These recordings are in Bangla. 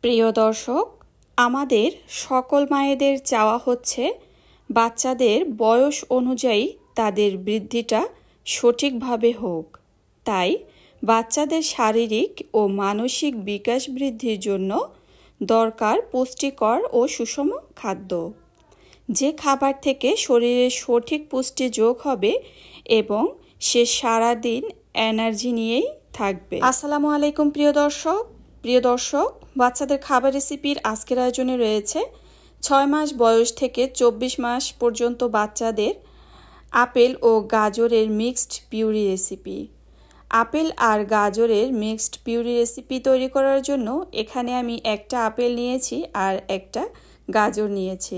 প্রিয় দর্শক, আমাদের সকল মায়েদের চাওয়া হচ্ছে বাচ্চাদের বয়স অনুযায়ী তাদের বৃদ্ধিটা সঠিকভাবে হোক। তাই বাচ্চাদের শারীরিক ও মানসিক বিকাশ বৃদ্ধির জন্য দরকার পুষ্টিকর ও সুষম খাদ্য, যে খাবার থেকে শরীরে সঠিক পুষ্টি যোগ হবে এবং সে সারাদিন এনার্জি নিয়েই থাকবে। আসসালামু আলাইকুম প্রিয় দর্শক, বাচ্চাদের খাবার রেসিপির আজকের আয়োজনে রয়েছে 6 মাস বয়স থেকে 24 মাস পর্যন্ত বাচ্চাদের আপেল ও গাজরের মিক্সড পিউরি রেসিপি। আপেল আর গাজরের মিক্সড পিউরি রেসিপি তৈরি করার জন্য এখানে আমি একটা আপেল নিয়েছি আর একটা গাজর নিয়েছি।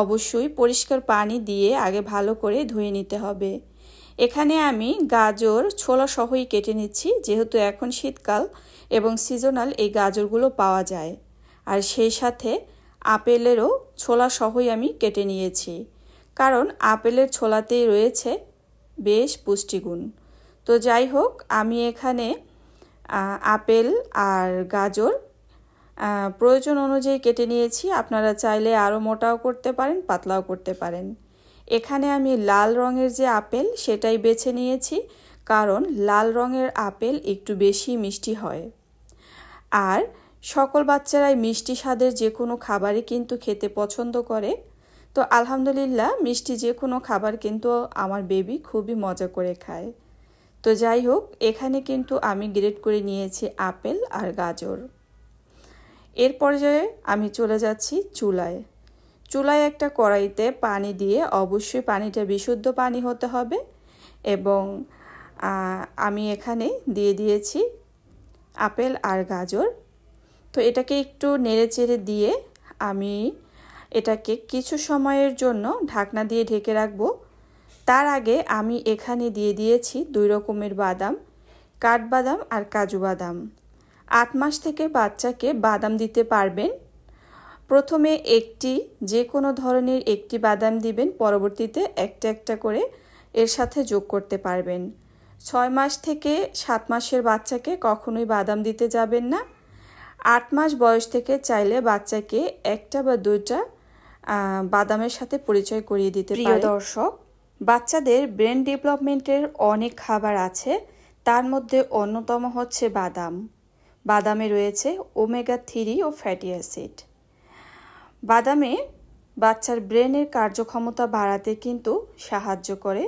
অবশ্যই পরিষ্কার পানি দিয়ে আগে ভালো করে ধুয়ে নিতে হবে। এখানে আমি গাজর ছোলা সহই কেটে নিচ্ছি, যেহেতু এখন শীতকাল এবং সিজনাল এই গাজরগুলো পাওয়া যায়। আর সেই সাথে আপেলেরও ছোলা সহই আমি কেটে নিয়েছি, কারণ আপেলের ছোলাতেই রয়েছে বেশ পুষ্টিগুণ। তো যাই হোক, আমি এখানে আপেল আর গাজর প্রয়োজন অনুযায়ী কেটে নিয়েছি। আপনারা চাইলে আরও মোটাও করতে পারেন, পাতলাও করতে পারেন। এখানে আমি লাল রঙের যে আপেল সেটাই বেছে নিয়েছি, কারণ লাল রঙের আপেল একটু বেশি মিষ্টি হয়। আর সকল বাচ্চারাই মিষ্টি স্বাদের যে কোনো খাবারই কিন্তু খেতে পছন্দ করে। তো আলহামদুলিল্লাহ, মিষ্টি যে কোনো খাবার কিন্তু আমার বেবি খুবই মজা করে খায়। তো যাই হোক, এখানে কিন্তু আমি গ্রেড করে নিয়েছি আপেল আর গাজর। এর পর্যায়ে আমি চলে যাচ্ছি চুলায় একটা কড়াইতে পানি দিয়ে, অবশ্যই পানিটা বিশুদ্ধ পানি হতে হবে, এবং আমি এখানে দিয়ে দিয়েছি আপেল আর গাজর। তো এটাকে একটু নেড়েচেড়ে দিয়ে আমি এটাকে কিছু সময়ের জন্য ঢাকনা দিয়ে ঢেকে রাখবো। তার আগে আমি এখানে দিয়ে দিয়েছি 2 রকমের বাদাম, কাঠবাদাম আর কাজু বাদাম। 8 মাস থেকে বাচ্চাকে বাদাম দিতে পারবেন। প্রথমে যে কোনো ধরনের একটি বাদাম দিবেন, পরবর্তীতে একটা একটা করে এর সাথে যোগ করতে পারবেন। 6 মাস থেকে 7 মাসের বাচ্চাকে কখনোই বাদাম দিতে যাবেন না। 8 মাস বয়স থেকে চাইলে বাচ্চাকে একটা বা 2টা বাদামের সাথে পরিচয় করিয়ে দিতে পারেন। প্রিয় দর্শক, বাচ্চাদের ব্রেন ডেভেলপমেন্টের অনেক খাবার আছে, তার মধ্যে অন্যতম হচ্ছে বাদামে রয়েছে ওমেগা 3 ও ফ্যাটি অ্যাসিড। বাদামে বাচ্চার ব্রেনের কার্যক্ষমতা বাড়াতে কিন্তু সাহায্য করে।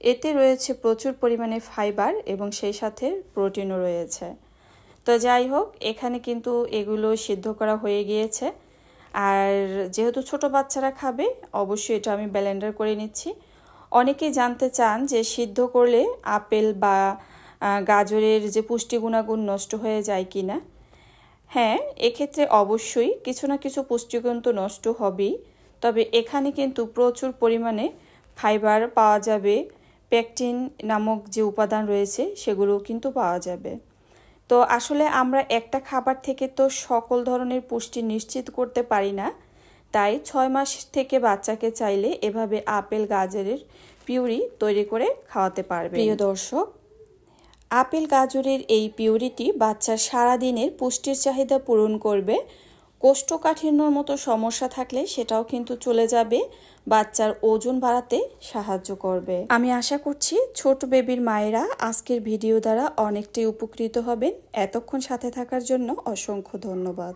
এতে রয়েছে প্রচুর পরিমাণে ফাইবার এবং সেই সাথে প্রোটিনও রয়েছে। তো যাই হোক, এখানে কিন্তু এগুলো সিদ্ধ করা হয়ে গিয়েছে। আর যেহেতু ছোট বাচ্চারা খাবে, অবশ্যই এটা আমি ব্লেন্ডার করে নিচ্ছি। অনেকেই জানতে চান যে সিদ্ধ করলে আপেল বা গাজরের যে পুষ্টি গুণাগুণ নষ্ট হয়ে যায় কি না। হ্যাঁ, এক্ষেত্রে অবশ্যই কিছু না কিছু পুষ্টিগুণ তো নষ্ট হবেই, তবে এখানে কিন্তু প্রচুর পরিমাণে ফাইবার পাওয়া যাবে, পেকটিন নামক যে উপাদান রয়েছে সেগুলোও কিন্তু পাওয়া যাবে। তো আসলে আমরা একটা খাবার থেকে তো সকল ধরনের পুষ্টি নিশ্চিত করতে পারি না, তাই 6 মাস থেকে বাচ্চাকে চাইলে এভাবে আপেল গাজরের পিউরি তৈরি করে খাওয়াতে পারবে। প্রিয় দর্শক, আপেল গাজরের এই পিউরিটি বাচ্চার সারাদিনের পুষ্টির চাহিদা পূরণ করবে। কোষ্ঠকাঠিন্যর মতো সমস্যা থাকলে সেটাও কিন্তু চলে যাবে, বাচ্চার ওজন বাড়াতে সাহায্য করবে। আমি আশা করছি ছোট বেবির মায়েরা আজকের ভিডিও দ্বারা অনেকটাই উপকৃত হবেন। এতক্ষণ সাথে থাকার জন্য অসংখ্য ধন্যবাদ।